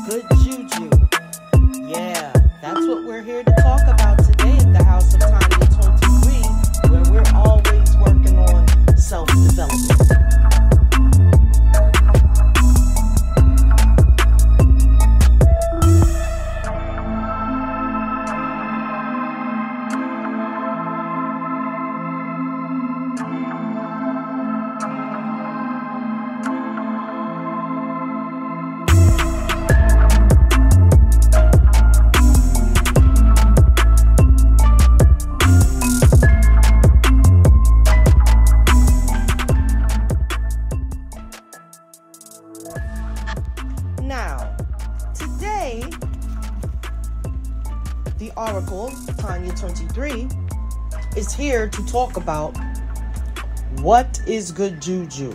Good juju. Yeah, that's what we're here to talk about today at the House of Tonya 23, where we're always working on self-development. Now, today, the Oracle, Tonya 23, is here to talk about what is good juju.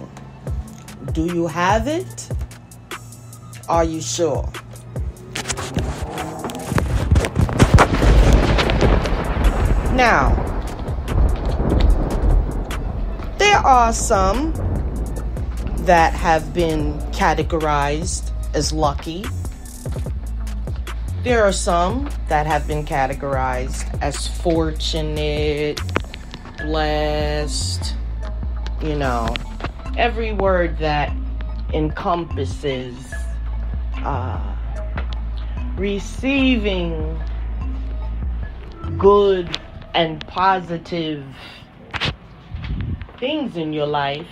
Do you have it? Are you sure? Now, there are some that have been categorized as lucky. There are some that have been categorized as fortunate, blessed, every word that encompasses receiving good and positive things in your life,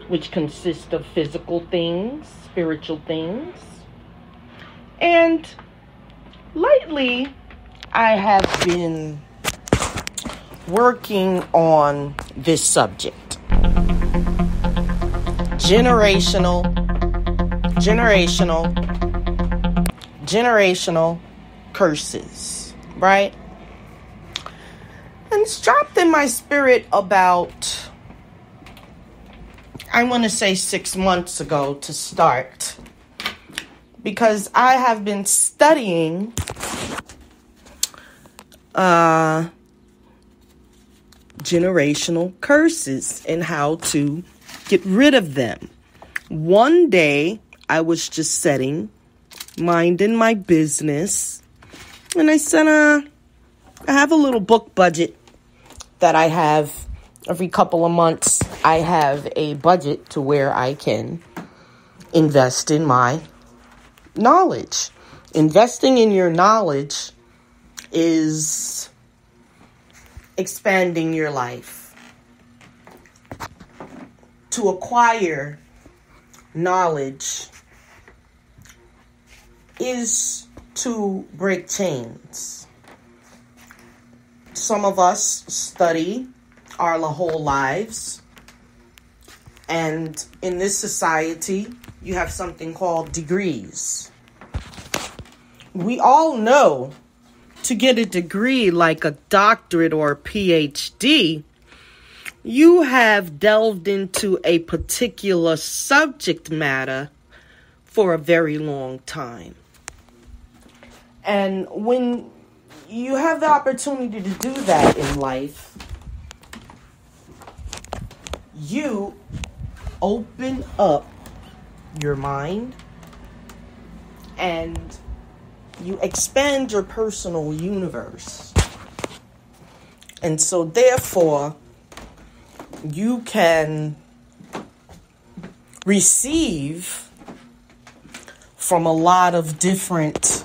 which consist of physical things, spiritual things. And lately, I have been working on this subject. Generational curses, right? And it's dropped in my spirit about, I want to say 6 months ago to start, because I have been studying generational curses and how to get rid of them. One day, I was just minding my business, and I said, I have a little book budget that I have every couple of months. I have a budget to where I can invest in my knowledge. Investing in your knowledge is expanding your life. To acquire knowledge is to break chains. Some of us study our whole lives, and in this society, you have something called degrees. We all know to get a degree like a doctorate or a PhD, you have delved into a particular subject matter for a very long time. And when you have the opportunity to do that in life, you open up your mind and you expand your personal universe. And so therefore, you can receive from a lot of different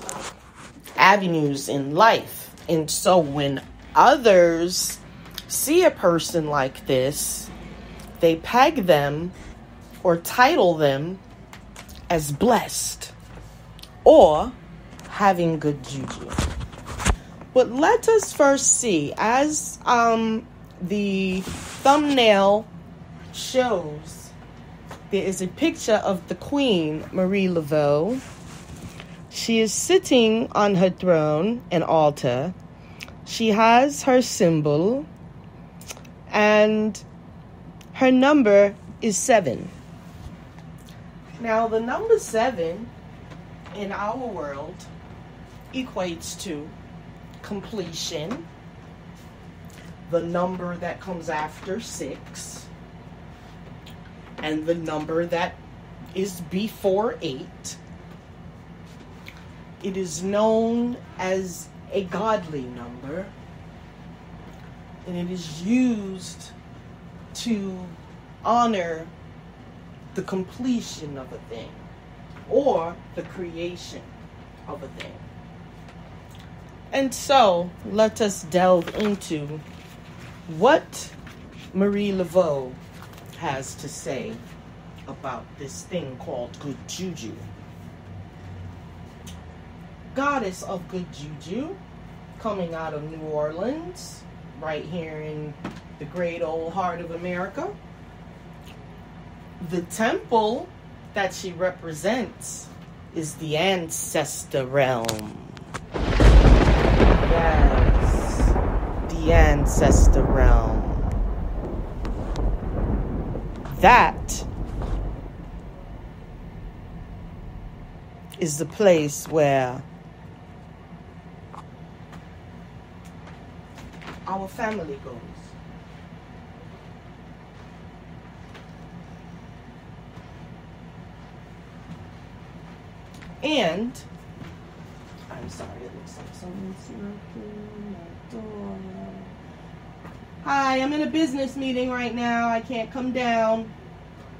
avenues in life. And so when others see a person like this, they peg them or title them as blessed or having good juju. But let us first see, as the thumbnail shows, there is a picture of the Queen, Marie Laveau. She is sitting on her throne, an altar. She has her symbol, and her number is 7. Now, the number 7 in our world equates to completion, the number that comes after 6, and the number that is before 8. It is known as a godly number, and it is used to honor the completion of a thing or the creation of a thing. And so, let us delve into what Marie Laveau has to say about this thing called good juju. Goddess of good juju, coming out of New Orleans, right here in the great old heart of America. The temple that she represents is the ancestor realm. Yes, the ancestor realm. That is the place where our family goes. And I'm sorry, it looks like someone's knocking my door. Hi, I'm in a business meeting right now. I can't come down.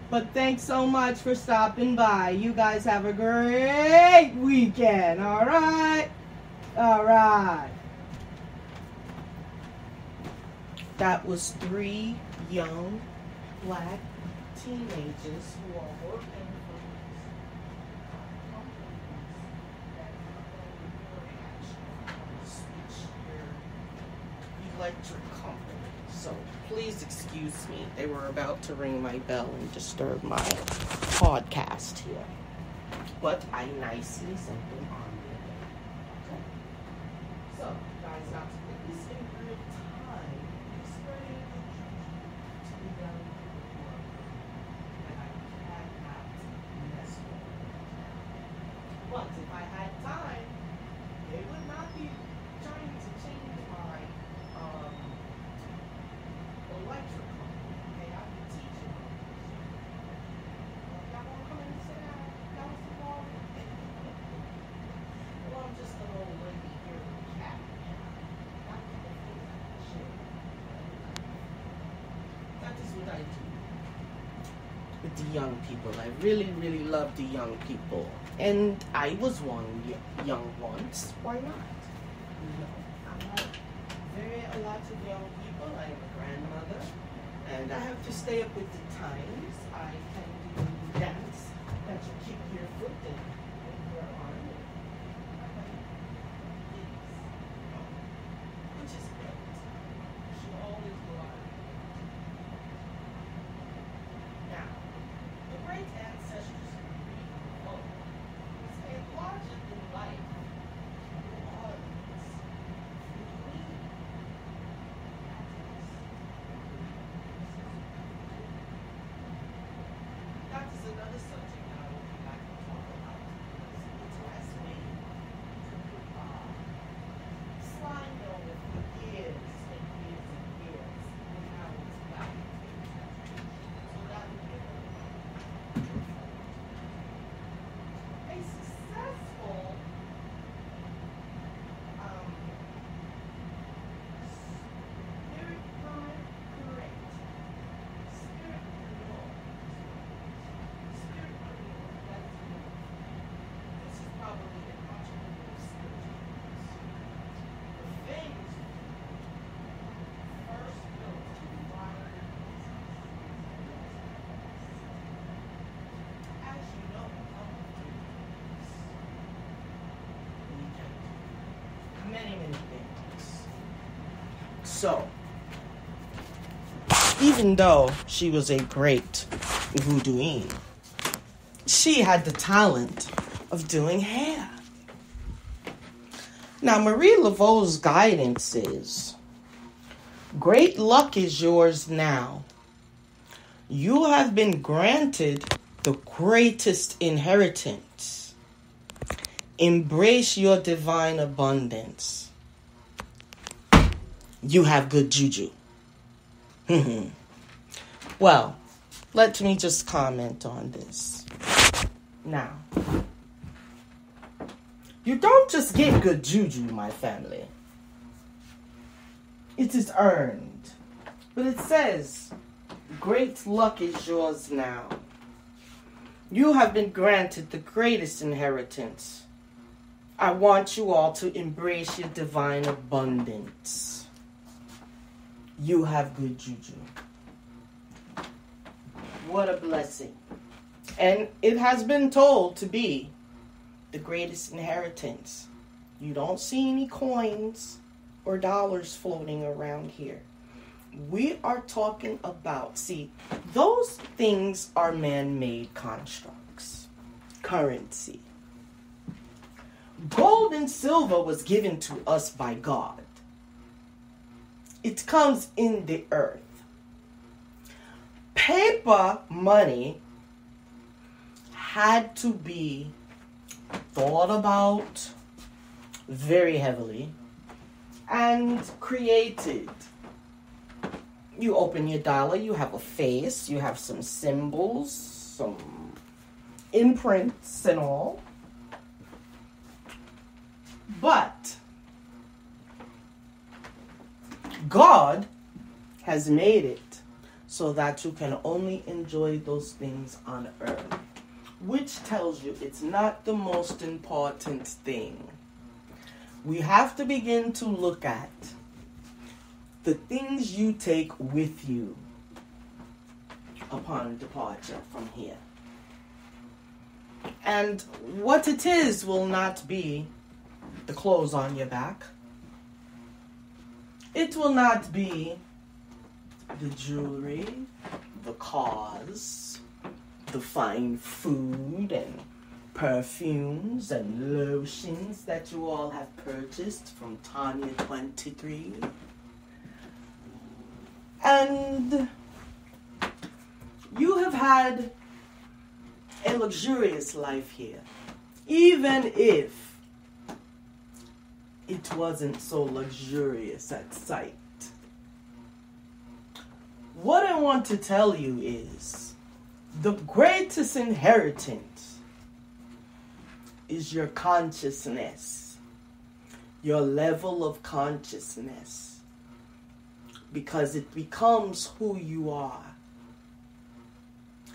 But thanks so much for stopping by. You guys have a great weekend, all right? All right. That was 3 young black teenagers who are working for electric company. So please excuse me. They were about to ring my bell and disturb my podcast here. But I nicely sent them on their way. Okay. So, guys, got to put this in real time. Explaining to the young people that I cannot mess with. But if I had time, they would not be trying to change my electric company. Okay, I've been teaching them. Y'all want to come in and sit down? That was the ball. Well, I'm just an old lady here with a cat. Not the things I can share. That is what I do with the young people. I really, really love the young people. And I was one young once. Why not? You know, I have a lot of young people. I am a grandmother. And I have to stay up with the times. I can do dance that you kick your foot and your arm. Which is great. You should always go out. Now, the great ancestors is larger than life. New Orleans, the Queen. That is another subject that I would like to talk about. It has been sliding over for years and years and years, and now it's back. So that would be a successful spirit guide, correct. Spirit this is probably an entrepreneurial spiritual. The things first built to wire as you know, we can do many, many things. So, even though she was a great voodooine, she had the talent of doing hair. Now, Marie Laveau's guidance is, great luck is yours now. You have been granted the greatest inheritance. Embrace your divine abundance. You have good juju. Well, let me just comment on this. Now, you don't just get good juju, my family. It is earned. But it says, great luck is yours now. You have been granted the greatest inheritance. I want you all to embrace your divine abundance. You have good juju. What a blessing. And it has been told to be the greatest inheritance. You don't see any coins or dollars floating around here. We are talking about, see, those things are man-made constructs. Currency. Gold and silver was given to us by God. It comes in the earth. Paper money had to be thought about very heavily and created. You open your dollar, you have a face, you have some symbols, some imprints and all. But God has made it so that you can only enjoy those things on earth, which tells you it's not the most important thing. We have to begin to look at the things you take with you upon departure from here. And what it is will not be the clothes on your back. It will not be the jewelry, the cars, the fine food and perfumes and lotions that you all have purchased from Tonya 23. And you have had a luxurious life here, even if it wasn't so luxurious at sight. What I want to tell you is the greatest inheritance is your consciousness, your level of consciousness, because it becomes who you are.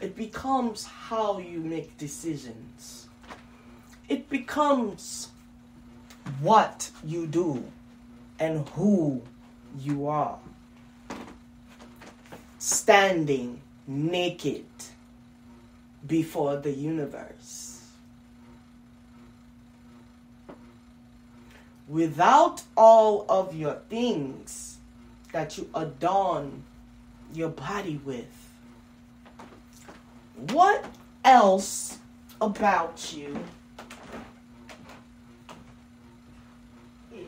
It becomes how you make decisions. It becomes what you do and who you are. Standing naked before the universe. Without all of your things that you adorn your body with, what else about you is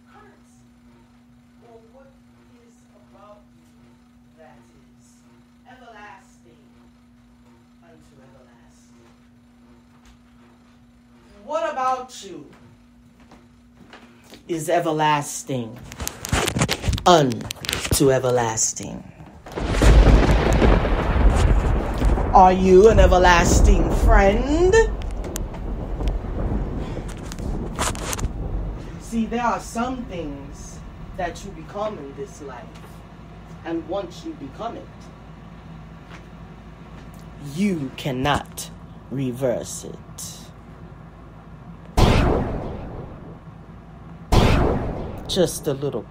currency? Or what is about you that is everlasting unto everlasting? What about you is everlasting unto everlasting? Are you an everlasting friend? See, there are some things that you become in this life, and once you become it, you cannot reverse it. Just a little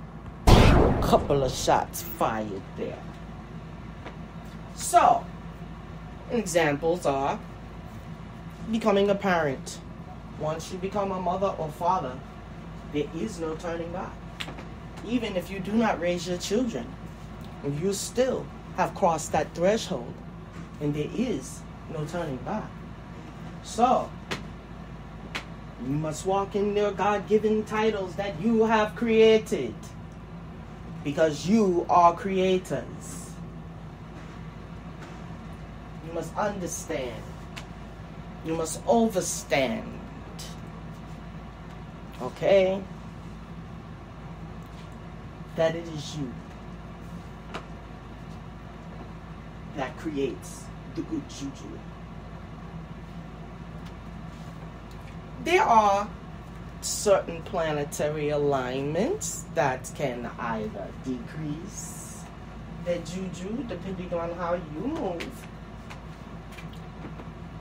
couple of shots fired there. So, examples are becoming a parent. Once you become a mother or father, there is no turning back. Even if you do not raise your children, you still have crossed that threshold, and there is no turning back. So, you must walk in their God-given titles that you have created, because you are creators. You must understand. You must overstand. Okay? That it is you that creates the good juju. There are certain planetary alignments that can either decrease the juju depending on how you move,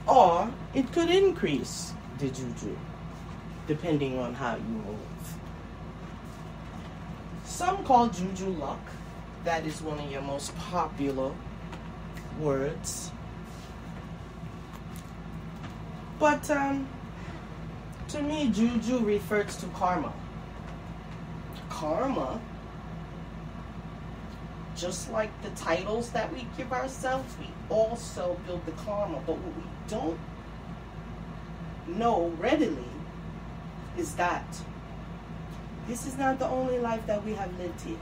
or it could increase the juju depending on how you move. Some call juju luck. That is one of your most popular words. But to me, juju refers to karma. Karma, just like the titles that we give ourselves, we also build the karma. But what we don't know readily is that this is not the only life that we have lived here.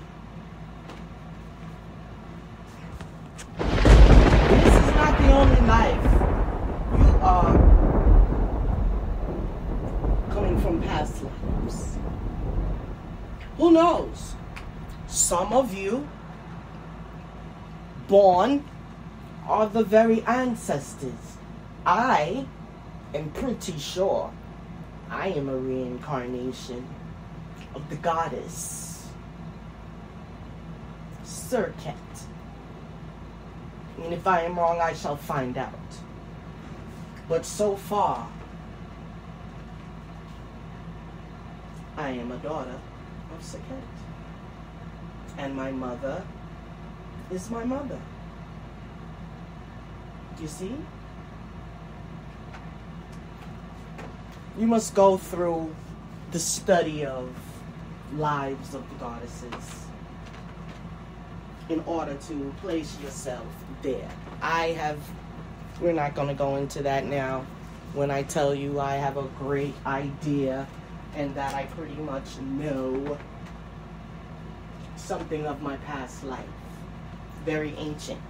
This is not the only life. You are coming from past lives. Who knows? Some of you born are the very ancestors. I am pretty sure I am a reincarnation of the goddess Serket. And if I am wrong, I shall find out. But so far, I am a daughter of Serket. And my mother is my mother. You see? You must go through the study of lives of the goddesses in order to place yourself there. We're not going to go into that now. When I tell you I have a great idea and that I pretty much know something of my past life. Very ancient.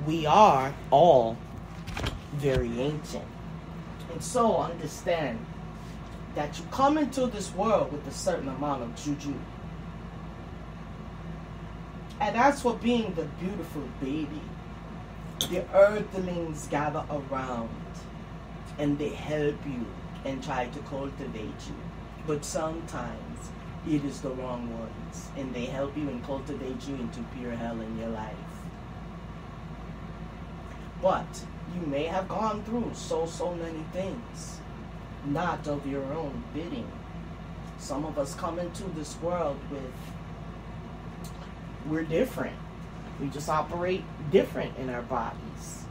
We are all very ancient. And so understand that you come into this world with a certain amount of juju. And as for being the beautiful baby, the earthlings gather around and they help you and try to cultivate you. But sometimes it is the wrong ones, and they help you and cultivate you into pure hell in your life. But you may have gone through so many things, not of your own bidding. Some of us come into this world we're different. We just operate different in our bodies.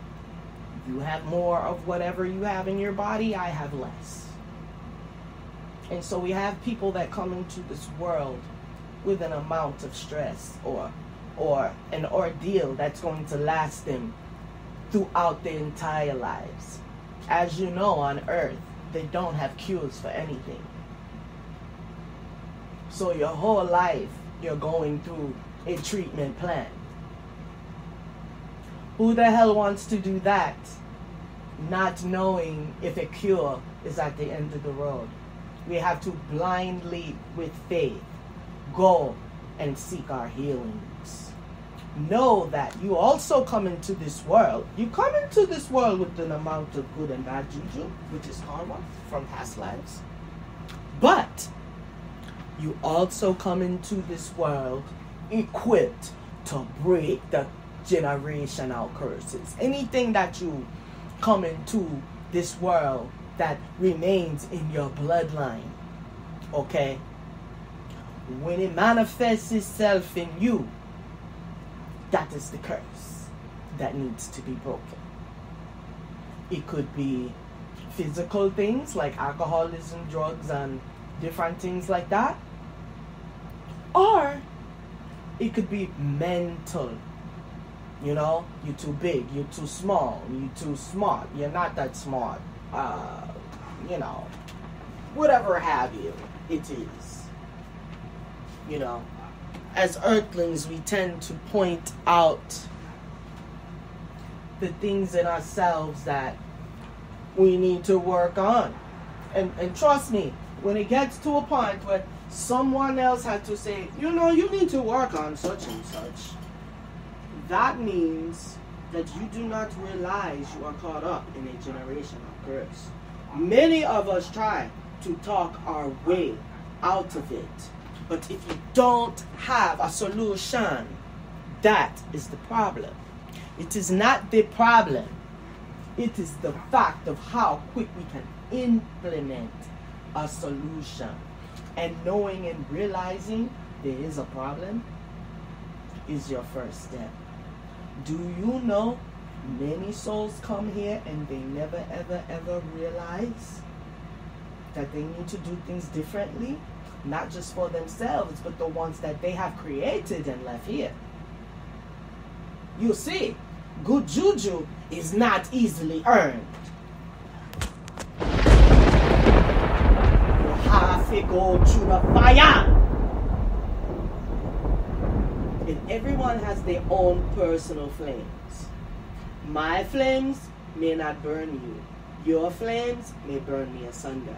You have more of whatever you have in your body, I have less. And so we have people that come into this world with an amount of stress or an ordeal that's going to last them throughout their entire lives. As you know, on Earth, they don't have cures for anything. So your whole life, you're going through a treatment plan. Who the hell wants to do that, not knowing if a cure is at the end of the road? We have to blindly, with faith, go and seek our healings. Know that you also come into this world. You come into this world with an amount of good and bad juju, which is karma from past lives. But you also come into this world equipped to break the generational curses. Anything that you come into this world that remains in your bloodline, okay? When it manifests itself in you, that is the curse that needs to be broken. It could be physical things like alcoholism, drugs, and different things like that. Or it could be mental You know, you're too big, you're too small, you're too smart, you're not that smart, you know, whatever have you, it is. You know, as earthlings, we tend to point out the things in ourselves that we need to work on. And trust me, when it gets to a point where someone else had to say, you know, you need to work on such and such, that means that you do not realize you are caught up in a generational curse. Many of us try to talk our way out of it. But if you don't have a solution, that is the problem. It is not the problem. It is the fact of how quick we can implement a solution. And knowing and realizing there is a problem is your first step. Do you know many souls come here and they never ever ever realize that they need to do things differently? Not just for themselves, but the ones that they have created and left here. You see, good juju is not easily earned. You have to go through the fire. And everyone has their own personal flames. My flames may not burn you. Your flames may burn me asunder.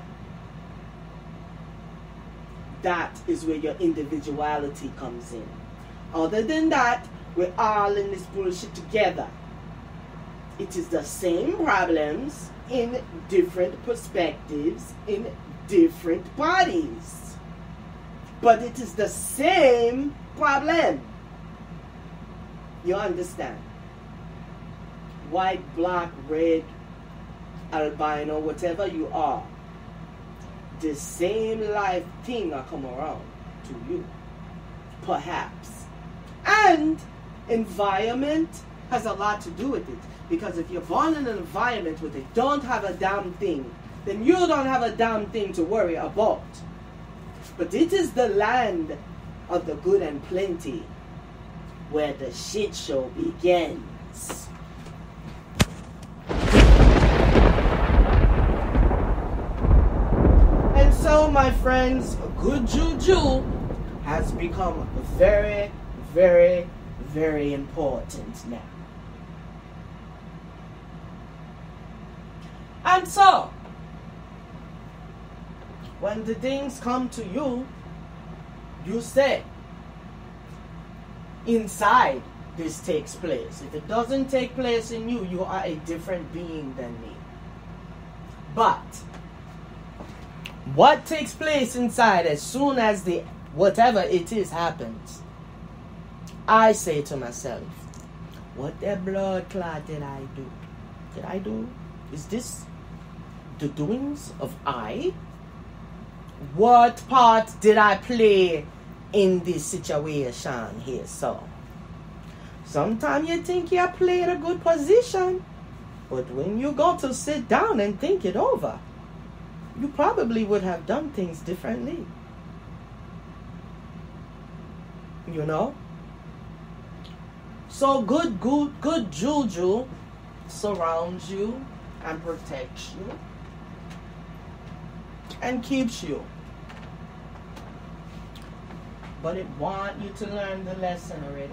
That is where your individuality comes in. Other than that, we're all in this bullshit together. It is the same problems in different perspectives, in different bodies. But it is the same problem. You understand? White, black, red, albino, whatever you are. The same life thing will come around to you. Perhaps. And environment has a lot to do with it. Because if you're born in an environment where they don't have a damn thing, then you don't have a damn thing to worry about. But it is the land of the good and plenty where the shit show begins. And so, my friends, good juju has become very, very, very important now. And so, when the things come to you, you say, inside this takes place. If it doesn't take place in you, you are a different being than me. But what takes place inside as soon as the whatever it is happens, I say to myself, what the blood clot did I do? Did I do? Is this the doings of I? What part did I play in this situation here? So sometimes you think you played a good position, but when you go to sit down and think it over, you probably would have done things differently. You know? So good juju surrounds you and protects you and keeps you. But it want you to learn the lesson already.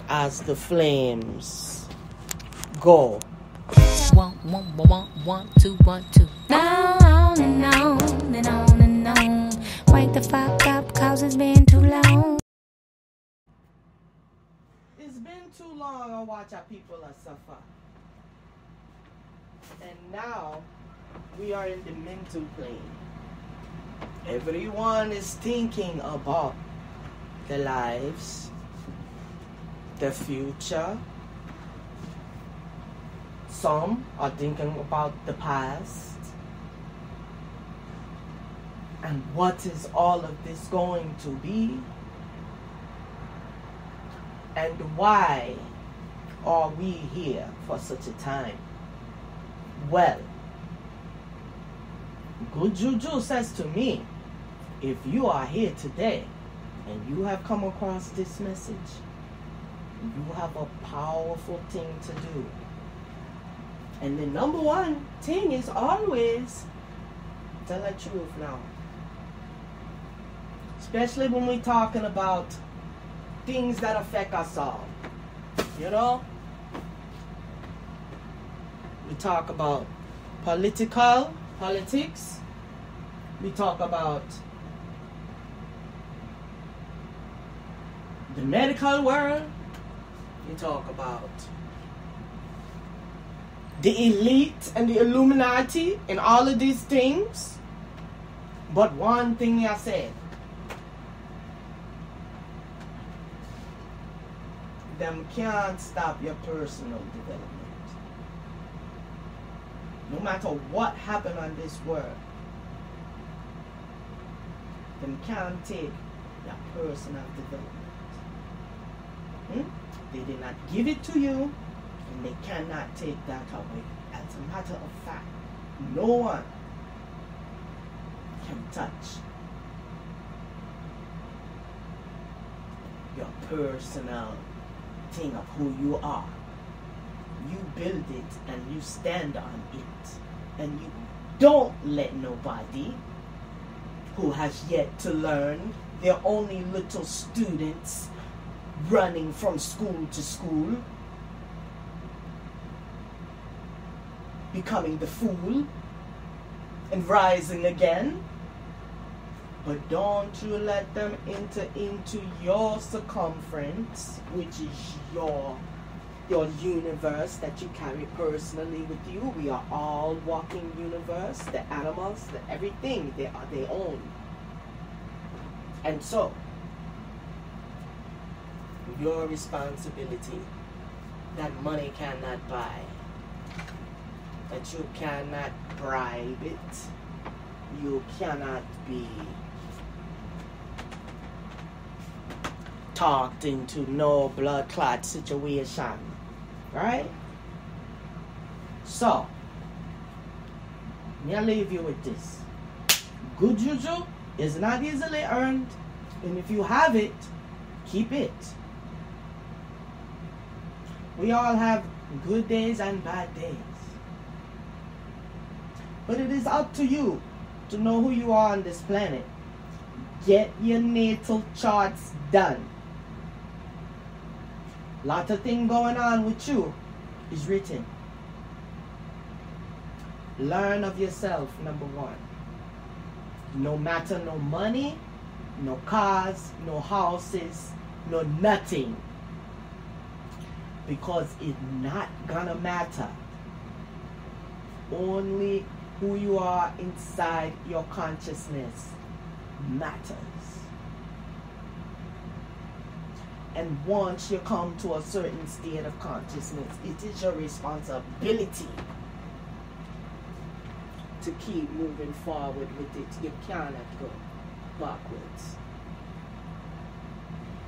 As the flames go. 1, 1, 1, 1, 2, 1, 2. On and on and on and on. Wake the fuck up, cause it's been too long. It's been too long. I watch our people suffer. And now we are in the mental plane. Everyone is thinking about their lives, the future. Some are thinking about the past. And what is all of this going to be? And why are we here for such a time? Well, Good Juju says to me, if you are here today and you have come across this message, you have a powerful thing to do. And the number one thing is always tell the truth now. Especially when we're talking about things that affect us all. You know? We talk about politics. We talk about the medical world. We talk about the elite and the Illuminati and all of these things. But one thing I said, them can't stop your personal development. No matter what happened on this world, them can't take your personal development. They did not give it to you, and they cannot take that away. As a matter of fact, no one can touch your personal thing of who you are. You build it and you stand on it, and you don't let nobody who has yet to learn, they're only little students running from school to school, becoming the fool and rising again. But don't you let them enter into your circumference, which is your universe that you carry personally with you. We are all walking universe. The animals, the everything, they are their own. And so, your responsibility that money cannot buy, that you cannot bribe it, you cannot be talked into no blood clot situation, right? So, may I leave you with this. Good juju is not easily earned, and if you have it, keep it. We all have good days and bad days. But it is up to you to know who you are on this planet. Get your natal charts done. Lot of things going on with you is written. Learn of yourself, number one. No matter no money, no cars, no houses, no nothing. Because it's not gonna matter. Only who you are inside your consciousness matters. And once you come to a certain state of consciousness, it is your responsibility to keep moving forward with it. You cannot go backwards.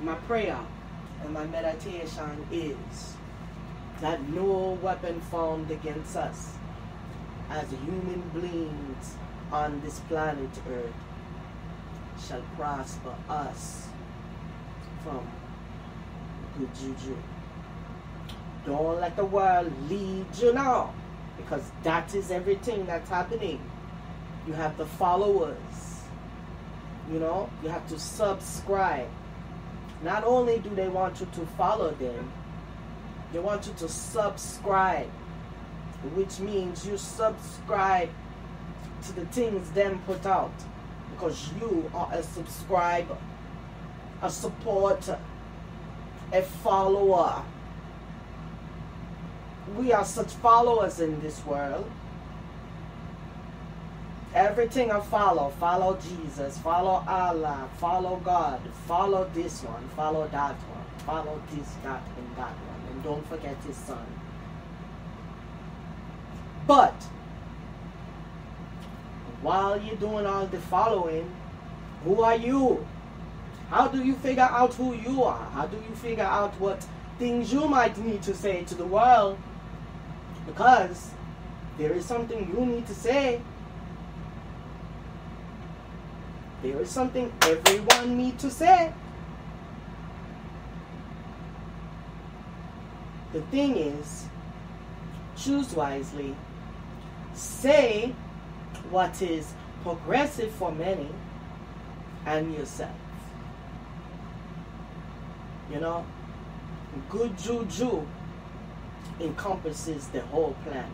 My prayer and my meditation is that no weapon formed against us as human beings on this planet Earth shall prosper us from good juju. Don't let the world lead you now, because that is everything that's happening. You have the followers, you know, you have to subscribe. Not only do they want you to follow them, they want you to subscribe, which means you subscribe to the things them put out, because you are a subscriber, a supporter, a follower. We are such followers in this world. Everything I follow Jesus, follow Allah, follow God, follow this one, follow that one, follow this, that, and that one, and don't forget his son. But while you're doing all the following, who are you? How do you figure out who you are? How do you figure out what things you might need to say to the world? Because there is something you need to say. there is something everyone need to say. The thing is, choose wisely. Say what is progressive for many and yourself. You know, good juju encompasses the whole planet.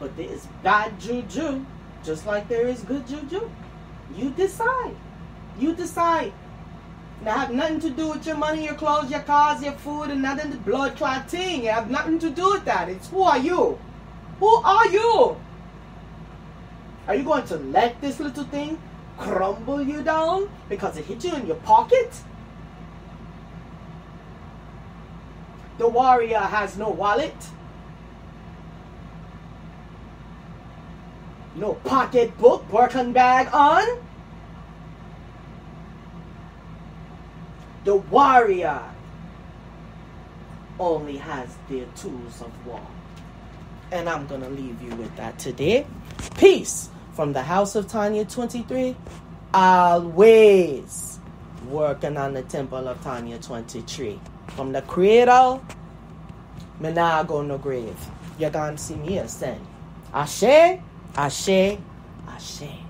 But there is bad juju, just like there is good juju. You decide. You decide. Now, have nothing to do with your money, your clothes, your cars, your food, and nothing to blood clot thing. It have nothing to do with that. It's who are you? Who are you? Are you going to let this little thing crumble you down because it hit you in your pocket? The warrior has no wallet, no pocketbook, Birkin bag on. The warrior only has their tools of war. And I'm going to leave you with that today. Peace from the house of Tonya 23. Always working on the temple of Tonya 23. From the cradle, me nah go no grave. You're going to see me ascend. Ashe, ashe, ashe.